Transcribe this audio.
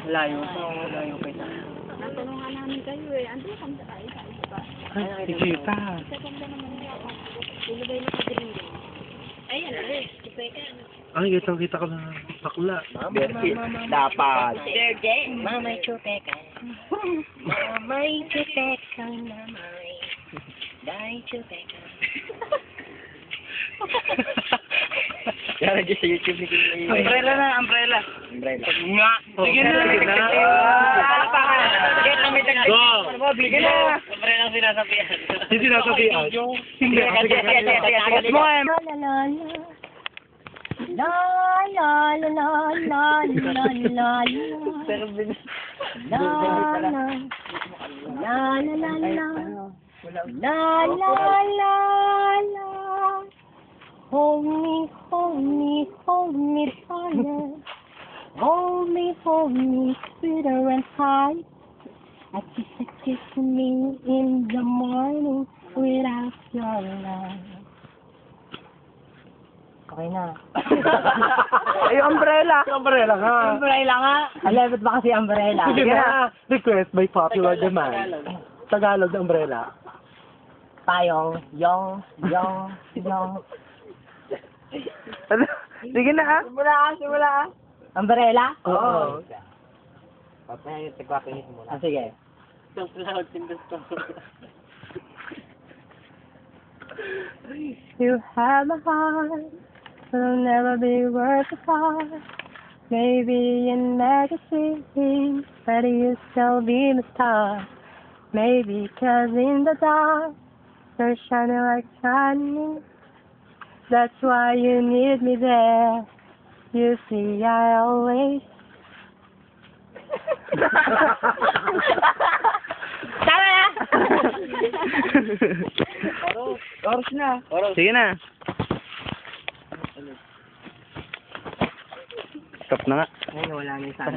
Layo. Layo kayo. Natanungan namin kayo eh. Ando kami sa kaisa pa. Ay, kita. Sa kanda naman niya ako. Ilubay na sa green. Ayan, ipeka. Ay, kita ko na bakla. Dapat. Mamay chupeka. Mamay chupeka namay. Dahil chupeka. Yan na sa YouTube ni Kim. Umbrella na, umbrella. Umbrella. Nga. Sige na. Sige na. Sige na, may tagdag. Go. Sige na. Umbrella ang sinasabihan. Hindi sinasabihan. Hindi. Sige mo eh. La la la la la la la la Pero la la la la la la la la la hold me darling, hold me sweeter and high. A kiss to me in the morning without your love. Okay na. Ay, umbrella. Umbrella nga. Umbrella nga. Alam ba kasi umbrella? Sige na. Request by popular demand. Tagalog na umbrella. Payong, yong. Ano? Sige na. Simula. Umbrella? Oo. Papaya yung tagwapinis mo na. Sige. You have a heart, but it'll never be worth a part. Maybe in magazines, but you still be the star. Maybe 'cause in the dark, you're shining like shining. That's why you need me there. You see, I always. Tama na! Oras na. Sige na. Stop na nga. Ayun, wala na yung sana.